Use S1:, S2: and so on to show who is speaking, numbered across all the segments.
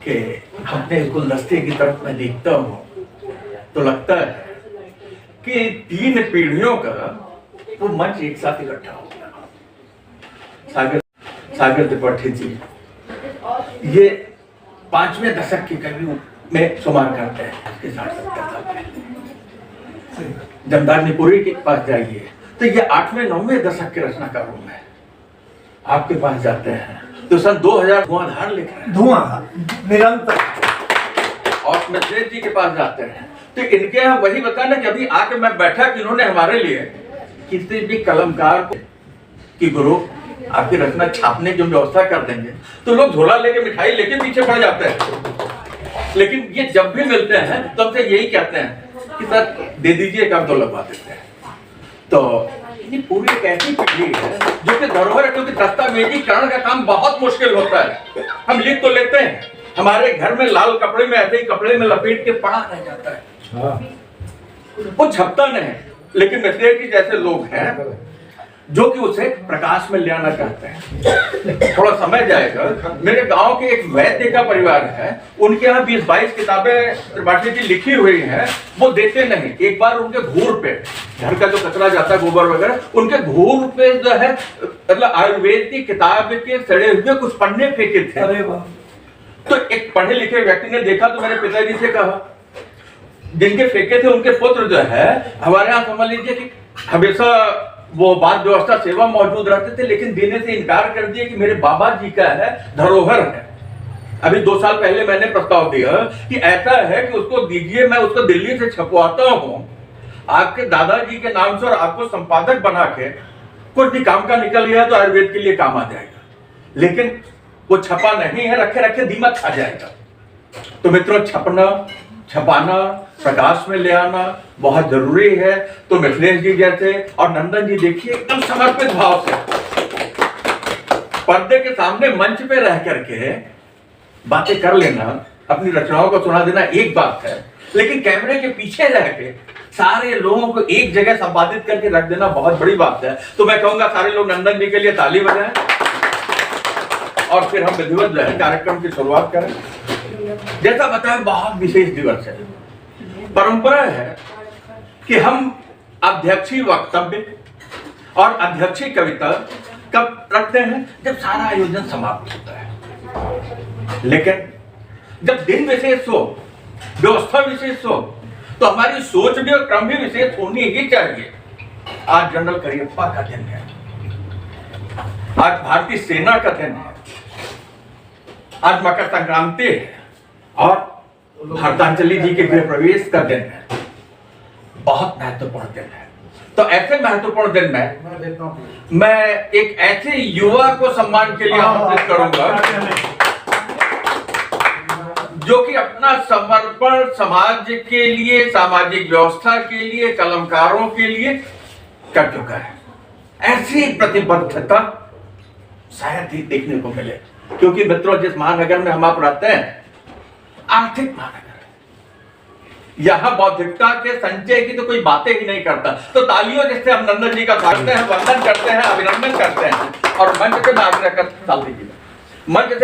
S1: कि अपने गुलदस्ते की तरफ मैं देखता हूँ तो लगता है कि 3 पीढ़ियों का वो मंच एक साथ इकट्ठा हो गया। सागर त्रिपाठी जी ये 5वें दशक के कवि में शुमार करते हैं। उसके 60-70 साल पहले जमदाग्निपुरी के पास जाइए तो ये 8वें-9वें दशक के रचनाकारों में आपके पास जाते हैं तो सन 2000 धुआंधार लिख रहे हैं,
S2: धुआं निरंतर।
S1: और मिश्रेश जी के पास जाते हैं तो इनके यहाँ वही बताना कि अभी आके मैं बैठा कि इन्होंने हमारे लिए किसी भी कलमकार को कि गुरु आपकी रचना छापने की व्यवस्था कर देंगे तो लोग झोला लेके मिठाई लेके पीछे पड़ जाते हैं। लेकिन ये जब भी मिलते हैं तो हमसे यही कहते हैं कि सर दे दीजिए, काम तो लगवा देते हैं। तो ये पूरी एक ऐसी पीढ़ी है जो कि धरोहर है, क्योंकि दस्तावेजीकरण का काम बहुत मुश्किल होता है। हम लिख तो लेते हैं, हमारे घर में लाल कपड़े में ऐसे ही कपड़े में लपेट के पड़ा रह जाता है, वो छपता नहीं। लेकिन मिश्रेश जी जैसे लोग हैं जो कि उसे प्रकाश में ले आना चाहते हैं। थोड़ा समय जाएगा। मेरे गांव के एक वैद्य का परिवार है, उनके यहाँ 20-22 किताबें त्रिपाठी जी लिखी हुई हैं, वो देते नहीं। एक बार उनके घूर पे, घर का जो कचरा जाता है गोबर वगैरह, उनके घूर पे जो है मतलब आयुर्वेद की किताब के सड़े हुए कुछ पन्ने फेंके थे। तो एक पढ़े लिखे व्यक्ति ने देखा तो मेरे पिताजी से कहा, जिनके फेंके थे उनके पुत्र जो है हमारे यहाँ समझ लीजिए कि हमेशा वो बात व्यवस्था सेवा मौजूद रहते थे, लेकिन देने से इनकार कर दिया कि मेरे बाबा जी का है, धरोहर है। अभी 2 साल पहले मैंने प्रस्ताव दिया कि ऐसा है कि उसको दीजिए, मैं उसको दिल्ली से छपवाता हूँ आपके दादाजी के नाम से और आपको संपादक बना के, कुछ भी काम का निकल गया तो आयुर्वेद के लिए काम आ जाएगा। लेकिन वो छपा नहीं है, रखे रखे दीमक खा जाएगा। तो मित्रों, छपना, छपाना, प्रकाश में ले आना बहुत जरूरी है। तो मिश्रेश जी जैसे और नंदन जी देखिए एकदम समर्पित भाव से पर्दे के सामने मंच पे रह करके बातें कर लेना, अपनी रचनाओं को सुना देना एक बात है, लेकिन कैमरे के पीछे रह के सारे लोगों को एक जगह संपादित करके रख देना बहुत बड़ी बात है। तो मैं कहूंगा सारे लोग नंदन जी के लिए ताली बजाएं और फिर हम विधिवत जो है कार्यक्रम की शुरुआत करें। जैसा बताया, बहुत विशेष दिवस है। परंपरा है कि हम अध्यक्षीय वक्तव्य और अध्यक्षीय कविता कब रखते हैं? जब सारा आयोजन समाप्त होता है। लेकिन जब दिन विशेष हो, व्यवस्था विशेष हो, तो हमारी सोच भी और क्रम भी विशेष होनी ही चाहिए। आज जनरल करियप्पा का दिन है, आज भारतीय सेना का दिन है, आज मकर संक्रांति है और भारतांजलि जी के गृह प्रवेश का दिन है। बहुत महत्वपूर्ण दिन है। तो ऐसे महत्वपूर्ण दिन में मैं एक ऐसे युवा को सम्मान के लिए आमंत्रित करूंगा जो कि अपना समर्पण समाज के लिए, सामाजिक व्यवस्था के लिए, कलमकारों के लिए कर चुका है। ऐसी प्रतिबद्धता शायद ही देखने को मिले, क्योंकि मित्रों, जिस महानगर में हम आप रहते हैं, आर्थिक महानगर, यहां बौद्धिकता के संचय की तो कोई बातें ही नहीं करता। तो तालियों जिससे हम नंदन जी का स्वागत हैं, वंदन करते हैं, अभिनंदन करते हैं। और मंच से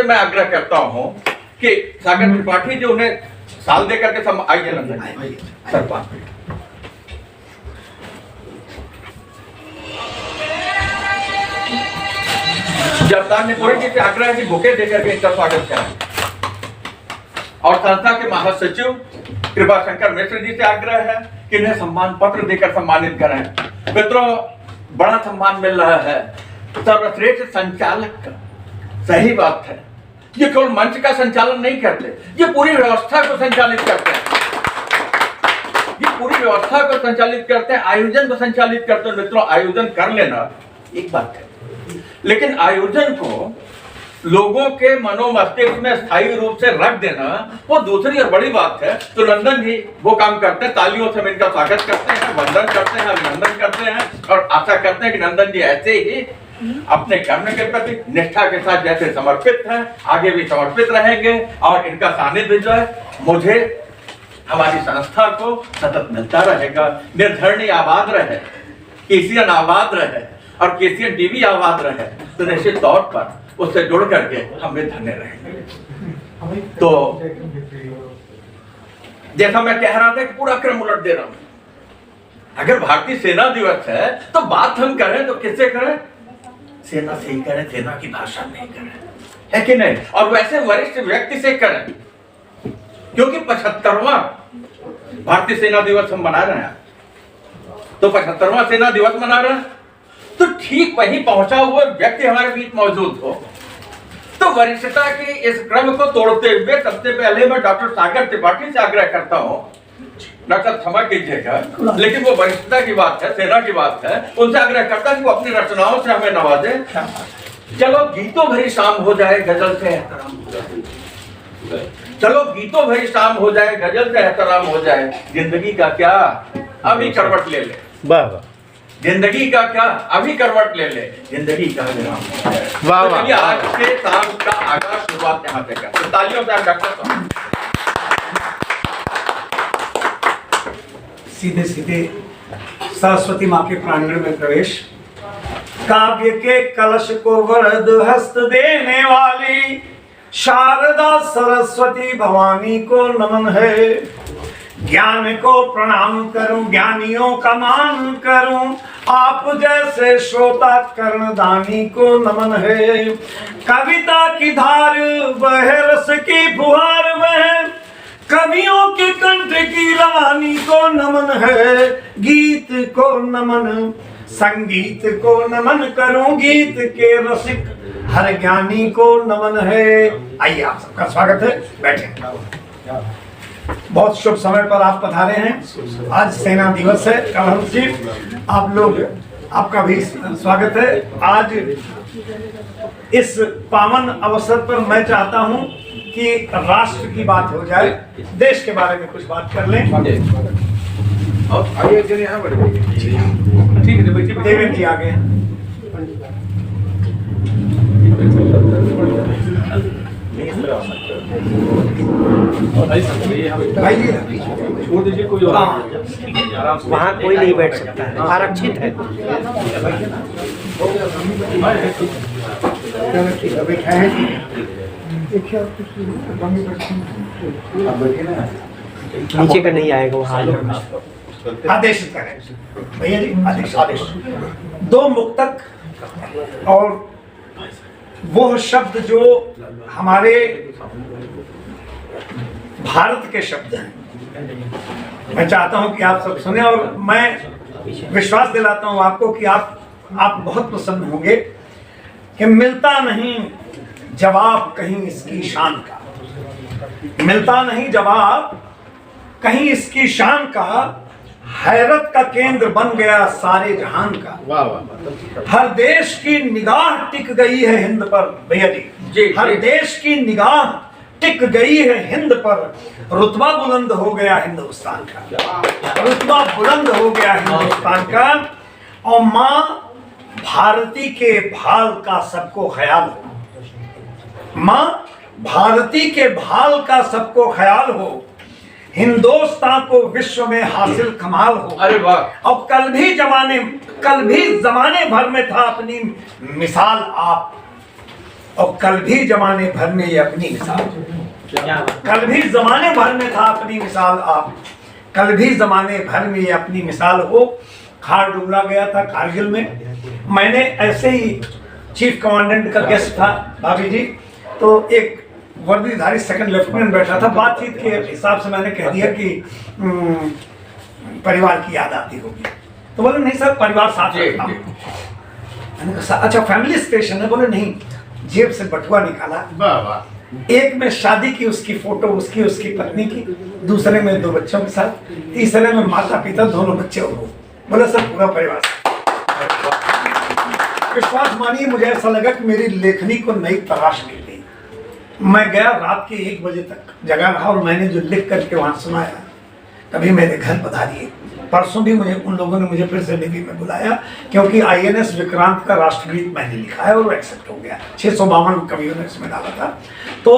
S1: मैं आग्रह करता हूं कि सागर त्रिपाठी जी उन्हें साल दे करके सब आइए नंदन सर पास। जमदाग्निपुरी जी से आग्रह है कि बुके देकर के इनका स्वागत करें। और संस्था के महासचिव कृपा शंकर मिश्र जी से आग्रह है कि इन्हें सम्मान पत्र देकर सम्मानित करें। मित्रों, बड़ा सम्मान मिल रहा है सर्वश्रेष्ठ संचालक का। सही बात है, ये केवल मंच का संचालन नहीं करते, ये पूरी व्यवस्था को संचालित करते हैं, ये पूरी व्यवस्था को संचालित करते हैं, आयोजन को संचालित करते हैं। मित्रों, आयोजन कर लेना एक बात है, लेकिन आयोजन को लोगों के मनोमस्तिष्क में स्थायी रूप से रख देना वो दूसरी और बड़ी बात है। तो नंदन जी वो काम करते हैं। तालियों से हम इनका स्वागत करते हैं, वंदन करते हैं, अभिनंदन करते हैं और आशा करते हैं कि नंदन जी ऐसे ही अपने कर्म के प्रति निष्ठा के साथ जैसे समर्पित हैं, आगे भी समर्पित रहेंगे। और इनका सानिध्य जो है मुझे, हमारी संस्था को सतत मिलता रहेगा। निर्धरणी आबाद रहे, केसीएन आबाद रहे और केसीएन टीवी आबाद रहे, तो निश्चित तौर पर उससे जुड़ करके हम भी धन्य रहेंगे। तो जैसा मैं कह रहा था कि पूरा क्रम उलट दे रहा हूं। अगर भारतीय सेना दिवस है तो बात हम करें तो किससे करें? सेना से ही करें, सेना की भाषा में ही करें, है कि नहीं? और वैसे वरिष्ठ व्यक्ति से करें, क्योंकि 75वां भारतीय सेना दिवस हम मना रहे हैं, तो 75वां सेना दिवस मना रहे हैं, तो ठीक वहीं पहुंचा हुआ व्यक्ति हमारे बीच मौजूद हो, तो वरिष्ठता के इस क्रम को तोड़ते हुए सबसे पहले मैं डॉक्टर सागर त्रिपाठी से आग्रह करता हूं, डॉक्टर क्षमा कीजिएगा, लेकिन वो वरिष्ठता की बात है, सेना की बात है, उनसे आग्रह करता कि वो अपनी रचनाओं से हमें नवाजे। चलो गीतों भरी शाम हो जाए, गजल से एहतराम हो जाए। चलो गीतों भरी शाम हो जाए, गजल से एहतराम हो जाए। जिंदगी का क्या अभी करवट ले ले,
S3: वाह वाह,
S1: जिंदगी का क्या अभी करवट ले ले, जिंदगी का विराम।
S3: वाह
S1: तो
S3: वाह।
S1: चलिए आज के शाम का आगाज शुरुआत यहाँ से करते हैं। तालियों से डॉक्टर साहब।
S2: सीधे सीधे सरस्वती माँ के प्रांगण में प्रवेश। काव्य के कलश को वरद हस्त देने वाली शारदा सरस्वती भवानी को नमन है। ज्ञान को प्रणाम करूं, ज्ञानियों का मान करूं, आप जैसे श्रोता कर्णदानी को नमन है। कविता की धार वह, रस की फुहार वह, कवियों के कंठ की रवानी को नमन है। गीत को नमन, संगीत को नमन करूं, गीत के रसिक हर ज्ञानी को नमन है। आइए आप सबका स्वागत है, बैठे। बहुत शुभ समय पर आप पधारे हैं। आज सेना दिवस है। कमल जी आप लोग, आपका भी स्वागत है। आज इस पावन अवसर पर मैं चाहता हूं कि राष्ट्र की बात हो जाए, देश के बारे में कुछ बात कर लें। ठीक है देवेंद्र जी आगे हैं। भाई जी छोड़ दीजिए, कोई और
S3: वहाँ कोई नहीं बैठ सकता है, आरक्षित है। नीचे का नहीं आएगा वहाँ।
S2: आदेश करें भैया जी, आदेश आदेश। दो मुक्तक और वो शब्द जो हमारे भारत के शब्द हैं, मैं चाहता हूं कि आप सब सुने और मैं विश्वास दिलाता हूं आपको कि आप बहुत प्रसन्न होंगे कि मिलता नहीं जवाब कहीं इसकी शान का, मिलता नहीं जवाब कहीं इसकी शान का, हैरत का केंद्र बन गया सारे जहान का।
S3: वाह वाह।
S2: हर देश की निगाह टिक गई है हिंद पर। भैया जी, हर देश की निगाह टिक गई है हिंद पर, रुतबा बुलंद हो गया हिंदुस्तान का, रुतबा बुलंद हो गया हिंदुस्तान का। और माँ भारती के भाल का सबको ख्याल हो, माँ भारती के भाल का सबको ख्याल हो, हिंदुस्तान को विश्व में हासिल कमाल हो।
S1: अरे वाह।
S2: अब कल भी जमाने भर में था अपनी मिसाल आप, और कल भी जमाने भर में ये अपनी मिसाल, कल भी जमाने भर में था अपनी मिसाल आप, कल भी जमाने भर में ये अपनी मिसाल हो। खार डुबला गया था कारगिल में, मैंने ऐसे ही चीफ कमांडेंट का गेस्ट था भाभी जी, तो एक वर्दीधारी सेकंड लेफ्टिनेंट बैठा था। बातचीत के हिसाब से मैंने कह दिया कि परिवार की याद आती होगी, तो बोले नहीं सर परिवार साथ रहता हूं। मैंने कहा अच्छा फैमिली स्टेशन है? बोले नहीं। जेब से बटुआ निकाला, एक में शादी की उसकी फोटो, उसकी पत्नी की, दूसरे में 2 बच्चों के साथ, तीसरे में माता पिता दोनों बच्चे और वो। बोला सर पूरा परिवार। विश्वास मानिए मुझे ऐसा लगा कि मेरी लेखनी को नई तराश मिल गई। मैं गया, रात के 1 बजे तक जगा रहा और मैंने जो लिख करके वहां सुनाया, तभी मेरे घर पधारिए। परसों भी उन लोगों ने मुझे फिर से नेवी में बुलाया, क्योंकि INS विक्रांत का राष्ट्रगीत मैंने लिखा है और वो एक्सेप्ट हो गया। 652 कवियों ने इसमें डाला था। तो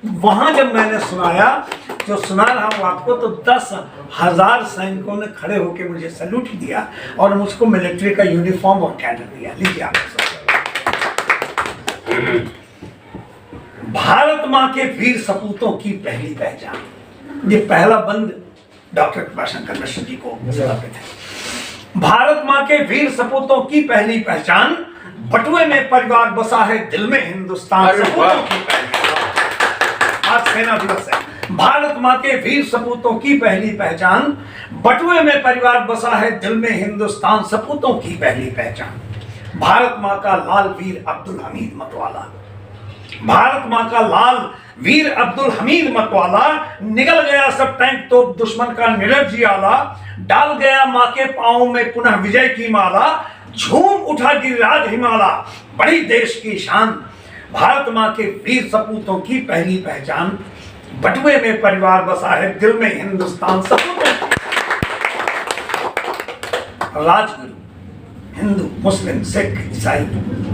S2: वहां जब मैंने सुनाया, जो सुना रहा हूं आपको, तो 10,000 सैनिकों ने खड़े होकर मुझे सैल्यूट दिया और मुझको मिलिट्री का यूनिफॉर्म और कैडर दिया। लीजिए आप। भारत माँ के वीर सपूतों की पहली पहचान। ये पहला बंद डॉक्टर कृपाशंकर मिश्र जी को समर्पित है। भारत माँ के वीर सपूतों की पहली पहचान, बटुए में परिवार बसा है, दिल में हिंदुस्तान सपूतों की पहचान। आज सेना दिवस है। भारत माँ के वीर सपूतों की पहली पहचान, बटुए में परिवार बसा है, दिल में हिंदुस्तान सपूतों की पहली पहचान। भारत माँ का लाल वीर अब्दुल हमीद मतवाला, भारत माँ का लाल वीर अब्दुल हमीद मतवाला, निगल गया सब टैंक तो दुश्मन का निरजी आला, डाल गया माँ के पांव में पुनः विजय की माला, झूम उठा गिरिराज हिमाला, बड़ी देश की शान। भारत माँ के वीर सपूतों की पहली पहचान, बटुए में परिवार बसा है, दिल में हिंदुस्तान सपूतों की। राजगुरु हिंदू, मुस्लिम, सिख, ईसाई,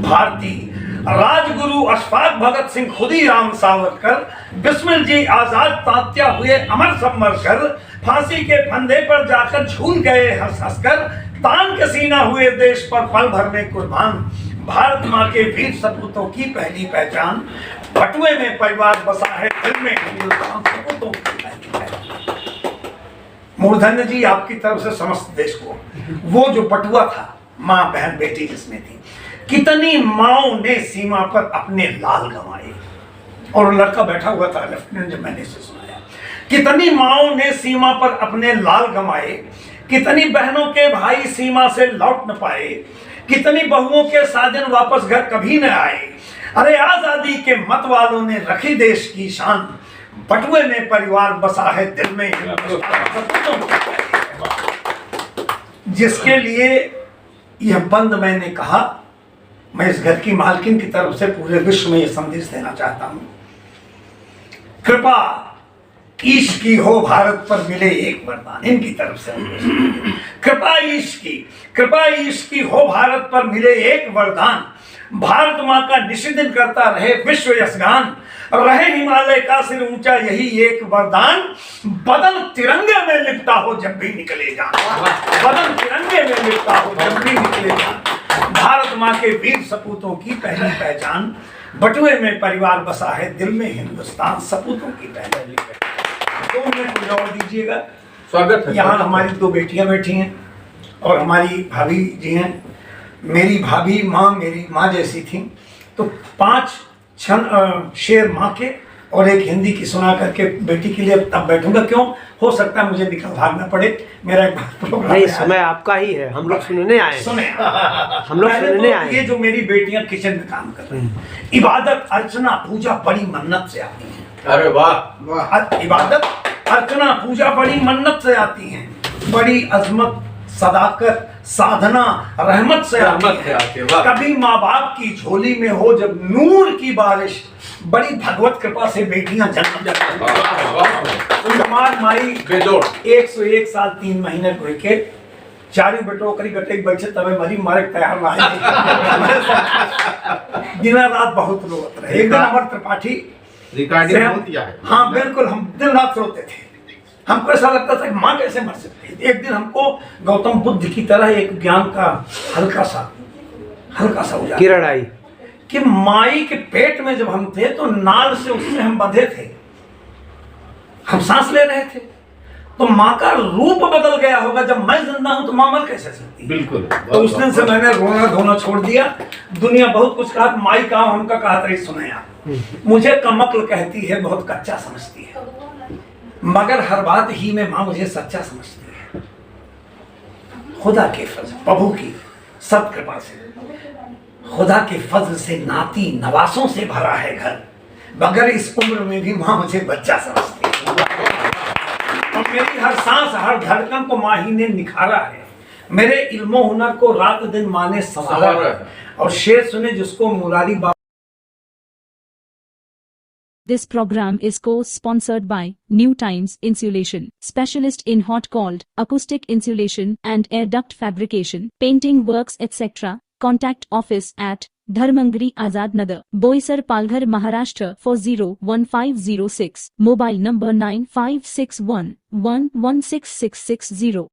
S2: भारतीय राजगुरु अशफाक भगत सिंह, खुदी राम सावरकर, बिस्मिल जी आजाद, तात्या हुए अमर सब मरकर, फांसी के फंदे पर जाकर झूल गए हंस हंसकर, तान के सीना हुए देश पर पल भर में कुर्बान। भारत माँ के वीर सपूतों की पहली पहचान, बटुए में परिवार बसा है, दिल में हिंदुस्तान सपूतों की पहली पहचान। मूर्धन्य जी आपकी तरफ से समस्त देश को, वो जो बटुआ था, माँ बहन बेटी जिसमें थी, कितनी माओ ने सीमा पर अपने लाल गंवाए। और लड़का बैठा हुआ था लेफ्टिनेंट, जब मैंने इसे सुनाया, कितनी माओ ने सीमा पर अपने लाल गंवाए, कितनी बहनों के भाई सीमा से लौट न पाए, कितनी बहुओं के साजन वापस घर कभी न आए। अरे आजादी के मत वालों ने रखी देश की शान, बटुए में परिवार बसा है, दिल में जिसके लिए यह बंद मैंने कहा। मैं इस घर की मालकिन की तरफ से पूरे विश्व में यह संदेश देना चाहता हूं, कृपा ईश की हो भारत पर मिले एक वरदान। इनकी तरफ से कृपा ईश की हो भारत पर मिले एक वरदान, भारत माँ का निषेधन करता रहे विश्व यशगान, रहे हिमालय का सिर ऊंचा यही एक वरदान, बदन तिरंगे में लिपटा हो जब भी निकले जान, बदन तिरंगे में लिपटा हो जब भी निकले जान। भारत माँ के वीर सपूतों की पहली पहचान, बटुए में परिवार बसा है, दिल में हिंदुस्तान सपूतों की पहली पहचान। 2 मिनट मुझे और दीजिएगा।
S1: स्वागत है।
S2: यहाँ हमारी 2 बेटियां बैठी हैं और हमारी भाभी जी हैं। मेरी भाभी माँ मेरी माँ जैसी थी, तो 5 शेर माँ के और एक हिंदी की सुना करके बेटी के लिए तब बैठूंगा। क्यों, हो सकता है मुझे निकल भागना पड़े, मेरा एक प्रोग्राम
S3: नहीं, समय आपका ही है, हम लोग सुनने आए,
S2: सुने
S3: हम लोग सुनने आए।
S2: ये जो मेरी बेटियां किचन में काम कर रही हैं, इबादत अर्चना पूजा बड़ी मन्नत से आती हैं।
S1: अरे वाह।
S2: इबादत अर्चना पूजा बड़ी मन्नत से आती हैं, बड़ी अजमत सदाकत साधना रहमत से आती है। कभी माँ बाप की झोली में हो जब नूर की बारिश, बड़ी भगवत कृपा से बेटियां जन्म जाती हैं। माई 101 साल 3 महीने कोई के 4 बेटो करी गटे बैठे तबे मरी मारे तैयार ना दिन रात बहुत रोते रहे। एक दिन अमर त्रिपाठी हाँ बिल्कुल, हम दिन रात रोते थे। हमको ऐसा लगता था कि माँ कैसे मर सकती है। एक दिन हमको गौतम बुद्ध की तरह एक ज्ञान का हल्का सा उजाला
S3: किरण आई
S2: कि माई के पेट में जब हम थे तो नाल से उससे हम बंधे थे, हम सांस ले रहे थे, तो माँ का रूप बदल गया होगा। जब मैं जिंदा हूं तो माँ मर कैसे सकती है?
S1: बिल्कुल।
S2: तो उस दिन से मैंने रोना धोना छोड़ दिया। दुनिया बहुत कुछ कहा, माई का हमका कहा था, सुनाया। मुझे कमक्ल कहती है, बहुत कच्चा समझती है, मगर हर बात ही में माँ मुझे सच्चा समझती है। खुदा के फजल, प्रभु की सत कृपा से, खुदा के फजल से नाती नवासों से भरा है घर, मगर इस उम्र में भी माँ मुझे बच्चा समझती है। और मेरी हर सांस हर धड़कन को माँ ही ने निखारा है। मेरे इल्मो हुनर को रात दिन माँ ने संवारा है। और शेर सुने जिसको मुरारी बाबा।
S4: This program is co-sponsored by New Times Insulation, specialist in hot cold, acoustic insulation and air duct fabrication, painting works etc. Contact office at Dharmangri Azad Nagar, Boisar Palghar, Maharashtra 401506. Mobile number 9561 116660.